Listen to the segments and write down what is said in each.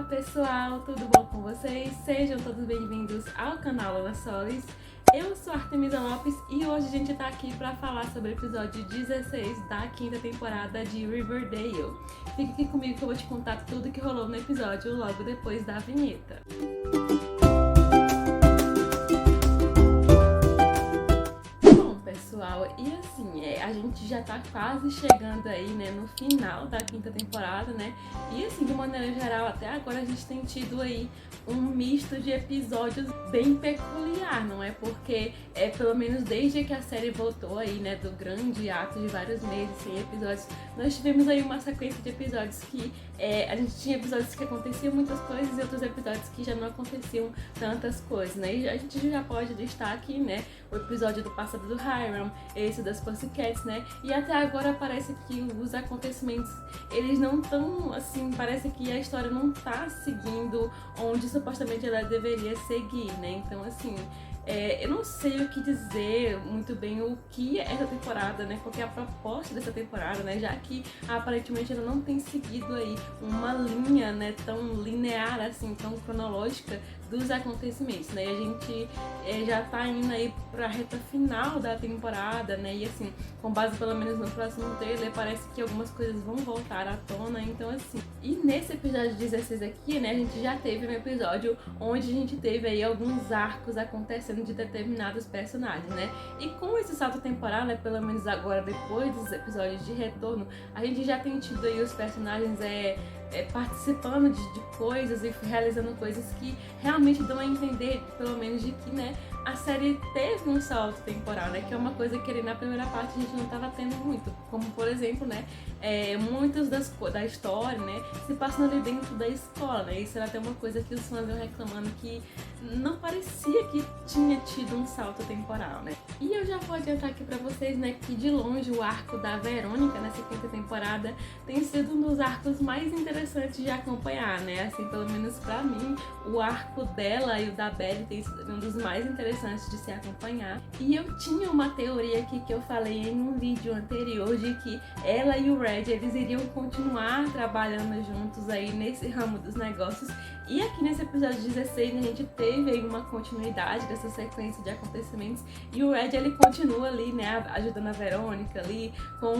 Olá pessoal, tudo bom com vocês? Sejam todos bem-vindos ao canal Ana Solis. Eu sou Artemisa Lopes e hoje a gente tá aqui pra falar sobre o episódio 16 da quinta temporada de Riverdale. Fica aqui comigo que eu vou te contar tudo que rolou no episódio logo depois da vinheta. Pessoal, e assim, a gente já tá quase chegando aí, né, no final da quinta temporada, né, e assim, de maneira geral, até agora a gente tem tido aí um misto de episódios bem peculiar, não é? Porque, pelo menos desde que a série voltou aí, né, do grande ato de vários meses sem episódios, nós tivemos aí uma sequência de episódios que a gente tinha episódios que aconteciam muitas coisas e outros episódios que já não aconteciam tantas coisas, né, e a gente já pode listar aqui, né, o episódio do passado do Hiram, esse das Pussycats, né? E até agora parece que os acontecimentos, eles não estão, assim, parece que a história não tá seguindo onde supostamente ela deveria seguir, né? Então, assim, eu não sei o que dizer muito bem o que é essa temporada, né? Qual que é a proposta dessa temporada, né? Já que aparentemente ela não tem seguido aí uma linha, né, tão linear, assim, tão cronológica dos acontecimentos, né? E a gente já tá indo aí pra reta final da temporada, né? E assim, com base pelo menos no próximo trailer, parece que algumas coisas vão voltar à tona, então assim. E nesse episódio 16 aqui, né, a gente já teve um episódio onde a gente teve aí alguns arcos acontecendo de determinados personagens, né? E com esse salto temporal, né, pelo menos agora depois dos episódios de retorno, a gente já tem tido aí os personagens participando de coisas e realizando coisas que realmente dão a entender, pelo menos, de que, né, a série teve um salto temporal, né, que é uma coisa que ali na primeira parte a gente não estava tendo muito, como por exemplo, né, muitas da história, né, se passam ali dentro da escola, né, isso era até uma coisa que os fãs iam reclamando que não parecia que tinha tido um salto temporal, né. E eu já vou adiantar aqui pra vocês, né, que de longe o arco da Verônica nessa quinta temporada tem sido um dos arcos mais interessantes de acompanhar, né, assim, pelo menos pra mim, o arco dela e o da Belly tem sido um dos mais interessantes de se acompanhar. E eu tinha uma teoria aqui que eu falei em um vídeo anterior de que ela e o Red, eles iriam continuar trabalhando juntos aí nesse ramo dos negócios. E aqui nesse episódio 16 a gente teve aí uma continuidade dessa sequência de acontecimentos e o Red, ele continua ali, né, ajudando a Verônica ali,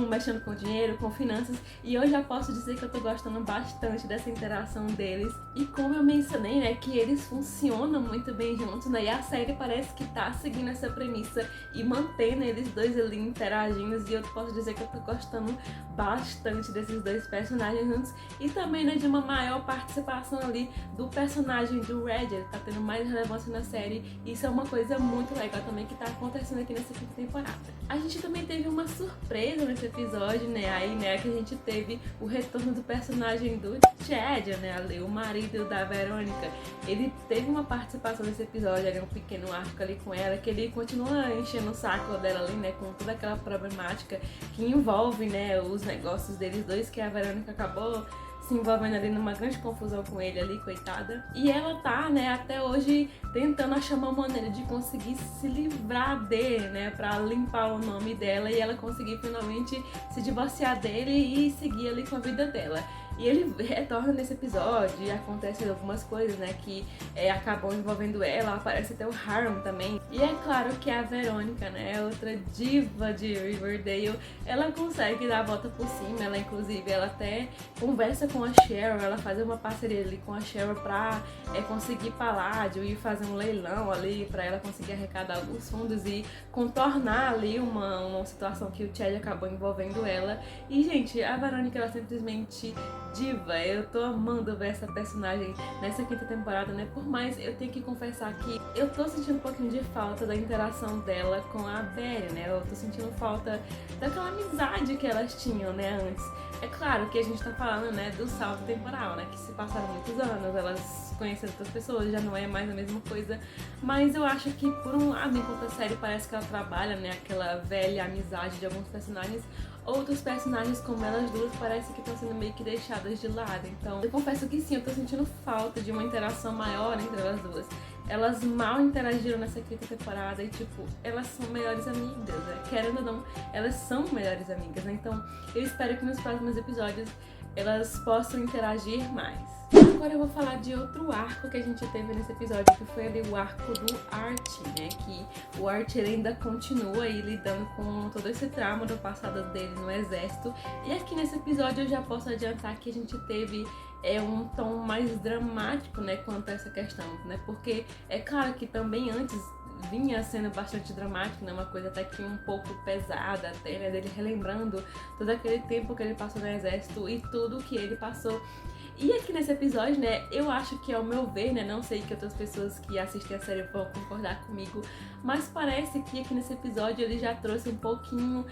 mexendo com dinheiro, com finanças, e eu já posso dizer que eu tô gostando bastante dessa interação deles. E como eu mencionei, né, que eles funcionam muito bem juntos, né, e a série parece que tá seguindo essa premissa e mantendo eles dois ali interagindo, e eu posso dizer que eu tô gostando bastante desses dois personagens juntos e também, né, de uma maior participação ali do personagem do Red, ele tá tendo mais relevância na série, e isso é uma coisa muito legal também que tá acontecendo aqui nessa quinta temporada. A gente também teve uma surpresa nesse episódio, né, aí, né, que a gente teve o retorno do personagem do Chad, né, ali, o marido da Verônica. Ele teve uma participação nesse episódio, ali, um pequeno arco ali com ela, que ele continua enchendo o saco dela ali, né, com toda aquela problemática que envolve, né, os negócios deles dois, que a Verônica acabou se envolvendo ali numa grande confusão com ele ali, coitada. E ela tá, né, até hoje tentando achar uma maneira de conseguir se livrar dele, né, pra limpar o nome dela e ela conseguir finalmente se divorciar dele e seguir ali com a vida dela. E ele retorna nesse episódio e acontecem algumas coisas, né, que acabam envolvendo ela, aparece até o Hiram também. E é claro que a Verônica, né, outra diva de Riverdale, ela consegue dar a volta por cima, ela inclusive, ela até conversa com a Cheryl, ela faz uma parceria ali com a Cheryl pra conseguir paládio e fazer um leilão ali pra ela conseguir arrecadar alguns fundos e contornar ali uma situação que o Chad acabou envolvendo ela. E, gente, a Verônica, ela simplesmente diva, eu tô amando ver essa personagem nessa quinta temporada, né, por mais eu tenho que confessar que eu tô sentindo um pouquinho de falta da interação dela com a Belly, né, eu tô sentindo falta daquela amizade que elas tinham, né, antes. É claro que a gente tá falando, né, do salto temporal, né, que se passaram muitos anos, elas conhecendo outras pessoas, já não é mais a mesma coisa, mas eu acho que por um lado, enquanto a série parece que ela trabalha, né, aquela velha amizade de alguns personagens, outros personagens como elas duas parece que estão sendo meio que deixadas de lado. Então eu confesso que sim, eu tô sentindo falta de uma interação maior entre elas duas. Elas mal interagiram nessa quinta temporada e, tipo, elas são melhores amigas, né? Querendo ou não, elas são melhores amigas, né? Então eu espero que nos próximos episódios elas possam interagir mais. agora eu vou falar de outro arco que a gente teve nesse episódio, que foi ali o arco do Art, né? Que o Art ele ainda continua aí lidando com todo esse trauma do passado dele no exército. E aqui nesse episódio eu já posso adiantar que a gente teve um tom mais dramático, né, quanto a essa questão, né? Porque é claro que também antes vinha sendo bastante dramático, né? Uma coisa até que um pouco pesada até, né? Dele relembrando todo aquele tempo que ele passou no exército e tudo que ele passou. E aqui nesse episódio, né, eu acho que ao meu ver, né, não sei que outras pessoas que assistem a série vão concordar comigo, mas parece que aqui nesse episódio ele já trouxe um pouquinho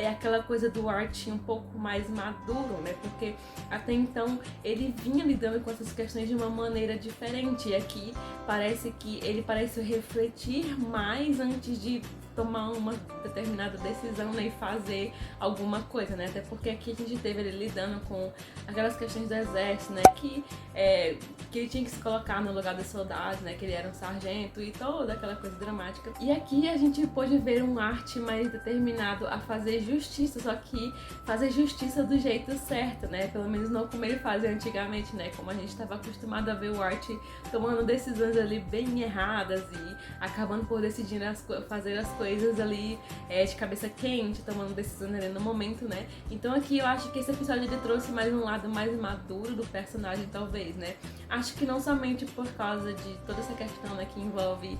aquela coisa do Art um pouco mais maduro, né, porque até então ele vinha lidando com essas questões de uma maneira diferente, e aqui parece que ele parece refletir mais antes de tomar uma determinada decisão, né, e fazer alguma coisa, né, até porque aqui a gente teve ele lidando com aquelas questões do exército, né, que ele tinha que se colocar no lugar dos soldados, né, que ele era um sargento e toda aquela coisa dramática. E aqui a gente pôde ver um Art mais determinado a fazer justiça, só que fazer justiça do jeito certo, né, pelo menos não como ele fazia antigamente, né, como a gente estava acostumado a ver o Art tomando decisões ali bem erradas e acabando por decidir fazer as coisas ali de cabeça quente, tomando decisões ali no momento, né. Então aqui eu acho que esse episódio ele trouxe mais um lado mais maduro do personagem, talvez, né. Acho que não somente por causa de toda essa questão, né, que envolve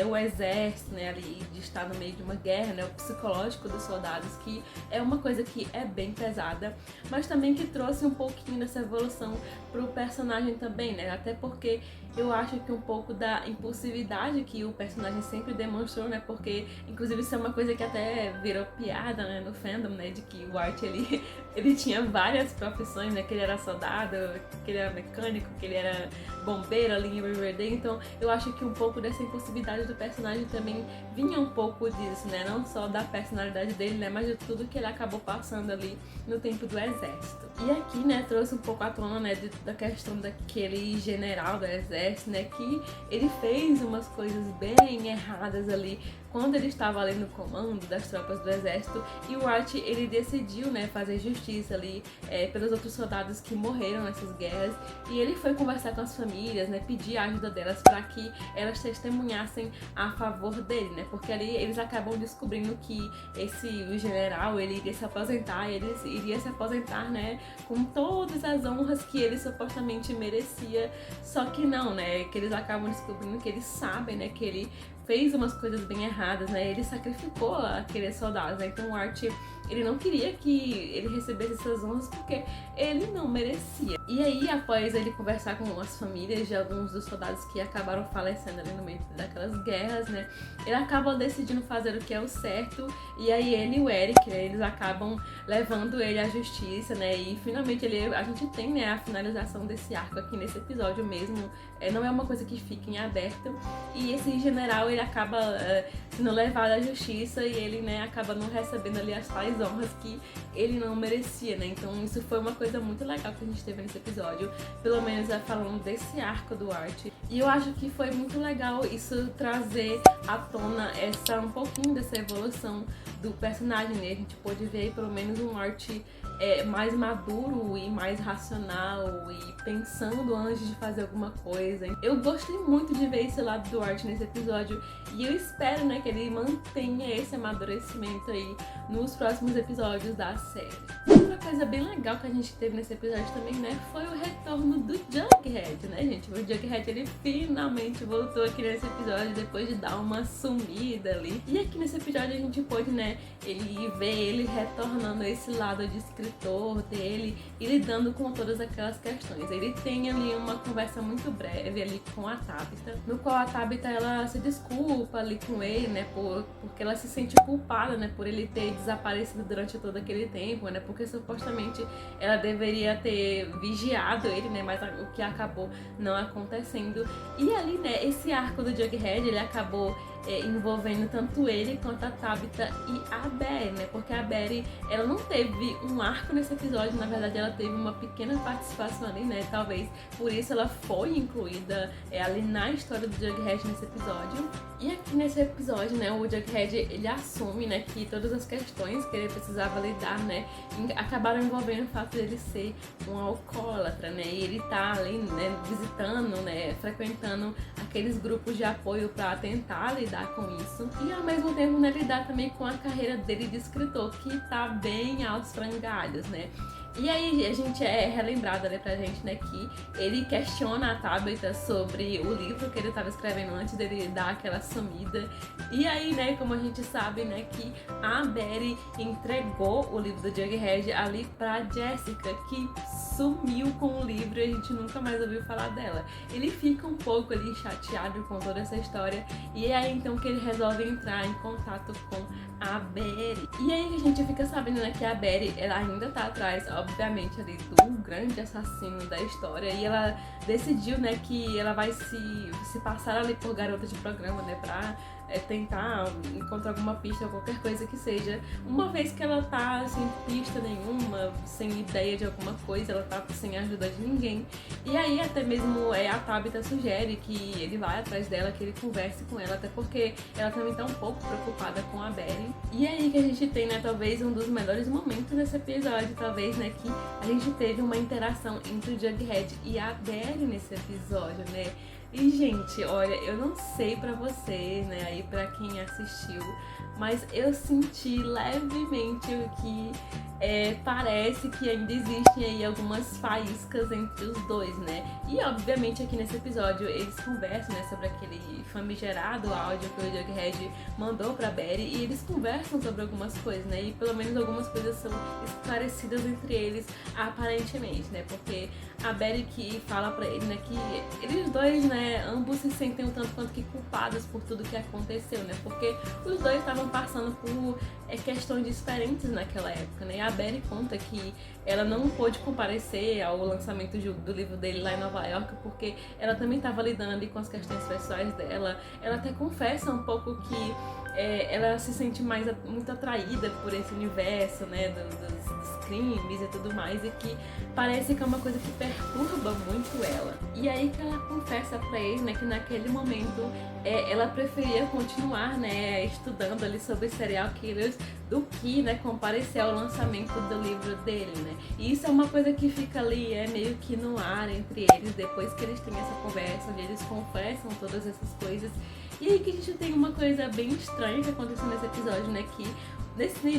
o exército, né, ali de estar no meio de uma guerra, né, o psicológico dos soldados, que é uma coisa que é bem pesada, mas também que trouxe um pouquinho dessa evolução pro personagem também, né, até porque eu acho que um pouco da impulsividade que o personagem sempre demonstrou, né, porque inclusive isso é uma coisa que até virou piada, né, no fandom, né, de que o Art ele tinha várias profissões, né, que ele era soldado, que ele era mecânico, que ele era bombeiro ali em Riverdale, então eu acho que um pouco dessa impulsividade do personagem também vinha um pouco disso, né, não só da personalidade dele, né, mas de tudo que ele acabou passando ali no tempo do exército. E aqui, né, trouxe um pouco à tona, né, da questão daquele general do exército, né, que ele fez umas coisas bem erradas ali quando ele estava ali no comando das tropas do exército, e o Art ele decidiu, né, fazer justiça ali pelos outros soldados que morreram nessas guerras, e ele foi conversar com as famílias, né, pedir a ajuda delas para que elas testemunhassem a favor dele, né, porque ali eles acabam descobrindo que o general ele iria se aposentar, ele iria se aposentar, né, com todas as honras que ele supostamente merecia, só que não, né, que eles acabam descobrindo que eles sabem, né, que ele fez umas coisas bem erradas, né, ele sacrificou aqueles soldados, né, então o Art ele não queria que ele recebesse essas honras porque ele não merecia. E aí, após ele conversar com as famílias de alguns dos soldados que acabaram falecendo ali no meio daquelas guerras, né, ele acaba decidindo fazer o que é o certo, e aí ele e o Eric, né, eles acabam levando ele à justiça, né, e finalmente a gente tem, né, a finalização desse arco aqui nesse episódio mesmo, não é uma coisa que fica em aberto, e esse general ele acaba sendo levado à justiça e ele, né, acaba não recebendo ali as tais honras que ele não merecia, né, então isso foi uma coisa muito legal que a gente teve nesse episódio, pelo menos falando desse arco do Art, e eu acho que foi muito legal isso trazer à tona um pouquinho dessa evolução do personagem, né, a gente pôde ver aí pelo menos um Art mais maduro e mais racional e pensando antes de fazer alguma coisa. Eu gostei muito de ver esse lado do Art nesse episódio e eu espero, né, que ele mantenha esse amadurecimento aí nos próximos episódios da série. Outra coisa bem legal que a gente teve nesse episódio também, né, foi o retorno do Jughead, né, gente? O Jughead, ele finalmente voltou aqui nesse episódio depois de dar uma sumida ali. E aqui nesse episódio a gente pôde, né, ver ele retornando a esse lado de escritor dele e lidando com todas aquelas questões. Ele tem ali uma conversa muito breve ali com a Tabitha, no qual a Tabitha ela se desculpa ali com ele, né, porque ela se sente culpada, né, por ele ter desaparecido durante todo aquele tempo, né, porque supostamente ela deveria ter vigiado ele, né, mas o que acabou não acontecendo. E ali, né, esse arco do Jughead, ele acabou envolvendo tanto ele quanto a Tabitha e a Barry, né? Porque a Barry, ela não teve um arco nesse episódio, na verdade ela teve uma pequena participação ali, né? Talvez por isso ela foi incluída ali na história do Jughead nesse episódio. E aqui nesse episódio, né, o Jughead, ele assume, né, que todas as questões que ele precisava lidar, né, acabaram envolvendo o fato dele ser um alcoólatra, né? E ele tá ali, né, visitando, né, frequentando aqueles grupos de apoio para tentar lidar com isso. E ao mesmo tempo, né, lidar também com a carreira dele de escritor, que tá bem aos frangalhos, né? E aí a gente é relembrada, né, pra gente, né, que ele questiona a Tabitha sobre o livro que ele estava escrevendo antes dele dar aquela sumida. E aí, né, como a gente sabe, né, que a Barry entregou o livro do Jughead ali pra Jessica, que sumiu com o livro e a gente nunca mais ouviu falar dela. Ele fica um pouco ali chateado com toda essa história e é aí então que ele resolve entrar em contato com a Barry. E aí a gente fica sabendo, né, que a Barry, ela ainda tá atrás, obviamente, ali do grande assassino da história, e ela decidiu, né, que ela vai se passar ali por garota de programa, né, pra tentar encontrar alguma pista ou qualquer coisa que seja. Uma vez que ela tá sem pista nenhuma, sem ideia de alguma coisa, ela tá sem ajuda de ninguém. E aí até mesmo a Tabitha sugere que ele vai atrás dela, que ele converse com ela, até porque ela também tá um pouco preocupada com a Barry. E é aí que a gente tem, né, talvez um dos melhores momentos desse episódio, talvez, né, que a gente teve uma interação entre o Jughead e a Barry nesse episódio, né? E, gente, olha, eu não sei pra vocês, né, aí pra quem assistiu, mas eu senti levemente que parece que ainda existem aí algumas faíscas entre os dois, né? E, obviamente, aqui nesse episódio eles conversam, né, sobre aquele famigerado áudio que o Jughead mandou pra Barry, e eles conversam sobre algumas coisas, né? E pelo menos algumas coisas são esclarecidas entre eles, aparentemente, né? Porque a Barry que fala pra ele, né, que eles dois, né, ambos se sentem um tanto quanto que culpados por tudo que aconteceu, né? Porque os dois estavam passando por questões diferentes naquela época, né? A Barry conta que ela não pôde comparecer ao lançamento do livro dele lá em Nova York porque ela também estava lidando ali com as questões pessoais dela. Ela até confessa um pouco que ela se sente muito atraída por esse universo, né, dos crimes e tudo mais, e que parece que é uma coisa que perturba muito ela. E aí que ela confessa pra ele, né, que naquele momento ela preferia continuar, né, estudando ali sobre serial killers do que, né, comparecer ao lançamento do livro dele, né. E isso é uma coisa que fica ali meio que no ar entre eles, depois que eles têm essa conversa, onde eles confessam todas essas coisas. E aí que a gente tem uma coisa bem estranha que aconteceu nesse episódio, né, que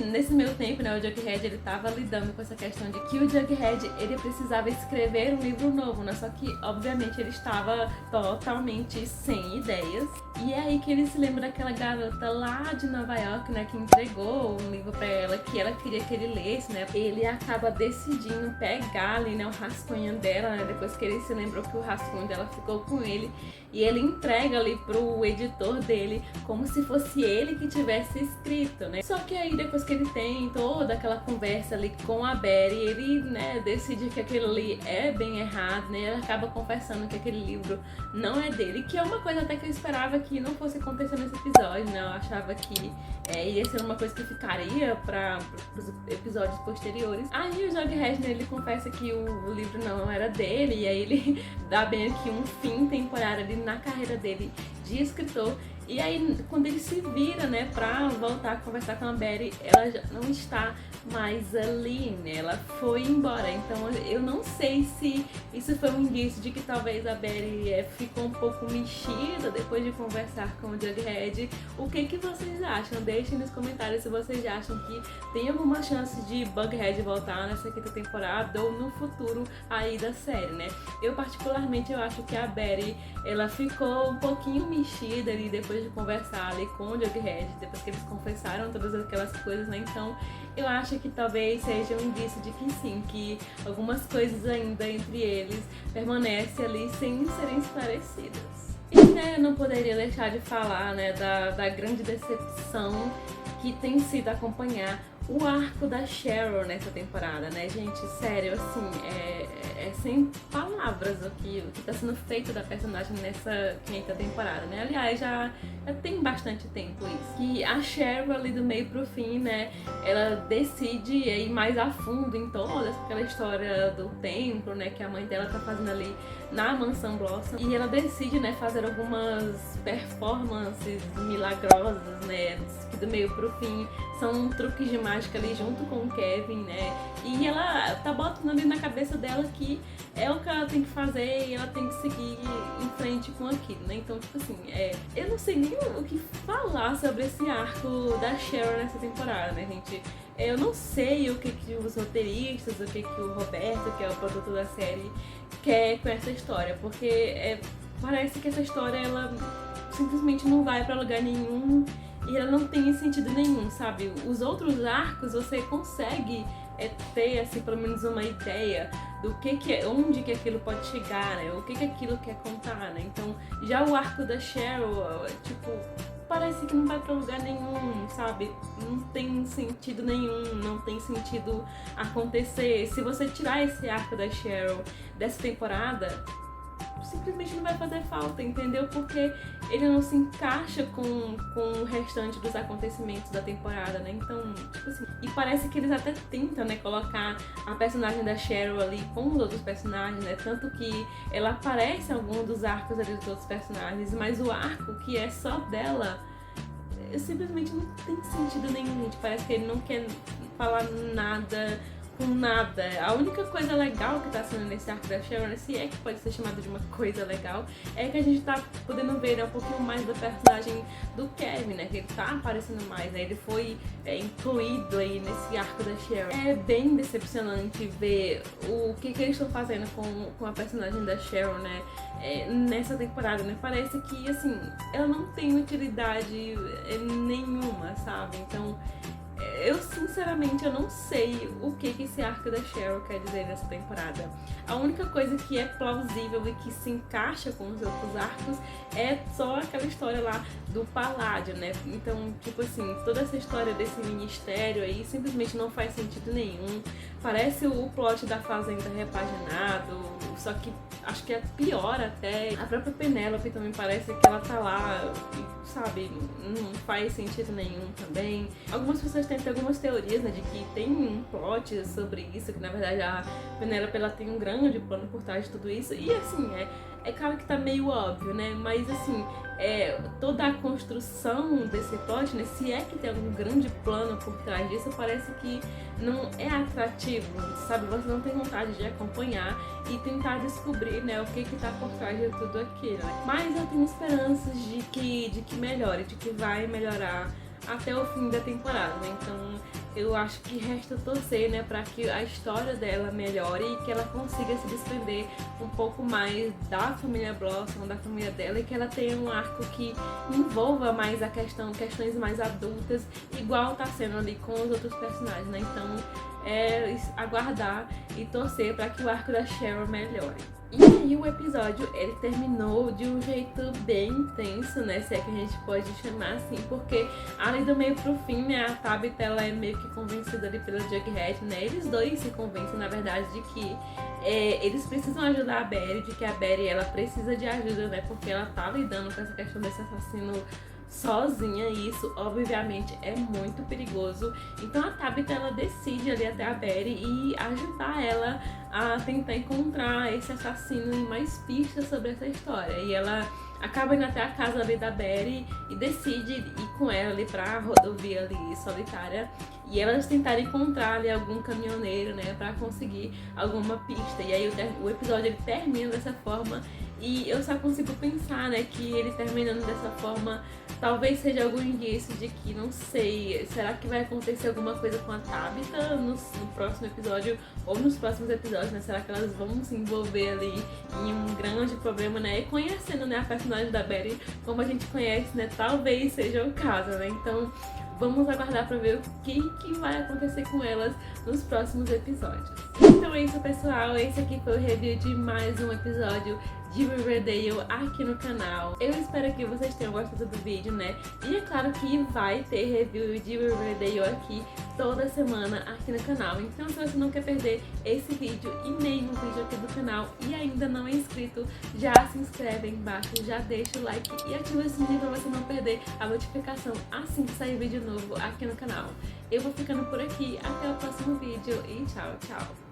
nesse meio tempo, né, o Jughead, ele tava lidando com essa questão de que o Jughead, ele precisava escrever um livro novo, né, só que, obviamente, ele estava totalmente sem ideias. E é aí que ele se lembra daquela garota lá de Nova York, né, que entregou um livro pra ela, que ela queria que ele lesse, né. Ele acaba decidindo pegar ali, né, o rascunho dela, né, depois que ele se lembrou que o rascunho dela ficou com ele, e ele entrega ali pro editor dele, como se fosse ele que tivesse escrito, né. Só que aí, depois que ele tem toda aquela conversa ali com a Barry, ele, né, decide que aquilo ali é bem errado, né, ele acaba confessando que aquele livro não é dele, que é uma coisa até que eu esperava que não fosse acontecer nesse episódio, né, eu achava que ia ser uma coisa que ficaria para os episódios posteriores. Aí o Jughead, né, ele confessa que o livro não era dele, e aí ele dá bem aqui um fim temporário ali na carreira dele de escritor. E aí, quando ele se vira, né, pra voltar a conversar com a Barry, ela já não está mais ali, né, ela foi embora. Então, eu não sei se isso foi um indício de que talvez a Barry ficou um pouco mexida depois de conversar com o Jughead. O que vocês acham? Deixem nos comentários se vocês acham que tem alguma chance de Bughead voltar nessa quinta temporada ou no futuro aí da série, né? Eu, particularmente, eu acho que a Barry, ela ficou um pouquinho mexida ali depois de conversar ali com o Jughead, depois que eles confessaram todas aquelas coisas, né? Então eu acho que talvez seja um indício de que sim, que algumas coisas ainda entre eles permanecem ali sem serem esclarecidas. E, né, eu não poderia deixar de falar, né, da grande decepção que tem sido acompanhar o arco da Cheryl nessa temporada, né, gente? Sério, assim, sem palavras o que tá sendo feito da personagem nessa quinta temporada, né? Aliás, já tem bastante tempo isso. Que a Cheryl ali do meio pro fim, né, ela decide ir mais a fundo em toda aquela história do templo, né, que a mãe dela tá fazendo ali na Mansão Blossom. E ela decide, né, fazer algumas performances milagrosas, né, que do meio pro fim são truques de mágica ali junto com o Kevin, né? E ela tá botando ali na cabeça dela que é o que ela tem que fazer e ela tem que seguir em frente com aquilo, né? Então, tipo assim, eu não sei nem o que falar sobre esse arco da Cheryl nessa temporada, né, gente? Eu não sei o que os roteiristas, o que o Roberto, que é o produtor da série, quer com essa história, porque parece que essa história, ela simplesmente não vai pra lugar nenhum e ela não tem sentido nenhum, sabe? Os outros arcos você consegue ter, assim, pelo menos uma ideia do onde que aquilo pode chegar, né? O que aquilo quer contar, né? Então, já o arco da Cheryl, tipo, parece que não vai pra lugar nenhum, sabe? Não tem sentido nenhum, não tem sentido acontecer. Se você tirar esse arco da Cheryl dessa temporada, simplesmente não vai fazer falta, entendeu? Porque ele não se encaixa com o restante dos acontecimentos da temporada, né? Então, tipo assim, e parece que eles até tentam, né, colocar a personagem da Cheryl ali com os outros personagens, né? Tanto que ela aparece em algum dos arcos ali dos outros personagens, mas o arco que é só dela simplesmente não tem sentido nenhum, gente. Parece que ele não quer falar nada com nada. A única coisa legal que tá sendo nesse arco da Cheryl, se é que pode ser chamado de uma coisa legal, é que a gente tá podendo ver, né, um pouquinho mais do personagem do Kevin, né, que ele tá aparecendo mais, né, ele foi incluído aí nesse arco da Cheryl. É bem decepcionante ver o que eles estão fazendo com a personagem da Cheryl, né, nessa temporada, né, parece que, assim, ela não tem utilidade nenhuma, sabe? Então, eu sinceramente eu não sei o que esse arco da Cheryl quer dizer nessa temporada. A única coisa que é plausível e que se encaixa com os outros arcos é só aquela história lá do Paládio, né? Então, tipo assim, toda essa história desse ministério aí simplesmente não faz sentido nenhum. Parece o plot da Fazenda repaginado, só que acho que é pior até. A própria Penélope também parece que ela tá lá, sabe, não faz sentido nenhum também. Algumas pessoas têm algumas teorias, né, de que tem um plot sobre isso, que na verdade a Penélope, ela tem um grande plano por trás de tudo isso. E assim, é claro que tá meio óbvio, né, mas assim, toda a construção desse plot, né, se é que tem algum grande plano por trás disso, parece que não é atrativo, sabe? Você não tem vontade de acompanhar e tentar descobrir, né, o que tá por trás de tudo aquilo, né? Mas eu tenho esperanças de que melhore, de que vai melhorar até o fim da temporada, né? Então eu acho que resta torcer, né, para que a história dela melhore e que ela consiga se desprender um pouco mais da família Blossom, da família dela, e que ela tenha um arco que envolva mais questões mais adultas, igual tá sendo ali com os outros personagens, né? Então aguardar e torcer para que o arco da Cheryl melhore. E aí o episódio, ele terminou de um jeito bem intenso, né, se é que a gente pode chamar assim, porque ali do meio pro fim, né, a Tabitha, ela é meio que convencida ali pelo Jughead, né, eles dois se convencem, na verdade, de que eles precisam ajudar a Barry, de que a Barry, ela precisa de ajuda, né, porque ela tá lidando com essa questão desse assassino sozinha, e isso obviamente é muito perigoso. Então a Tabitha, ela decide ali até a Barry e ajudar ela a tentar encontrar esse assassino e mais pistas sobre essa história. E ela acaba indo até a casa ali da Barry e decide ir com ela ali pra rodovia ali solitária, e elas tentarem encontrar ali algum caminhoneiro, né, pra conseguir alguma pista. E aí o episódio, ele termina dessa forma, e eu só consigo pensar, né, que ele terminando dessa forma talvez seja algum indício de que, não sei, será que vai acontecer alguma coisa com a Tabitha no próximo episódio ou nos próximos episódios, né? Será que elas vão se envolver ali em um grande problema, né? E conhecendo, né, a personagem da Barry como a gente conhece, né? Talvez seja o caso, né? Então vamos aguardar para ver o que vai acontecer com elas nos próximos episódios. Então é isso, pessoal. Esse aqui foi o review de mais um episódio de Riverdale aqui no canal. Eu espero que vocês tenham gostado do vídeo, né? E é claro que vai ter review de Riverdale aqui toda semana aqui no canal. Então se você não quer perder esse vídeo e nenhum vídeo aqui do canal e ainda não é inscrito, já se inscreve aí embaixo, já deixa o like e ativa o sininho para você não perder a notificação assim que sair vídeo novo aqui no canal. Eu vou ficando por aqui, até o próximo vídeo e tchau, tchau!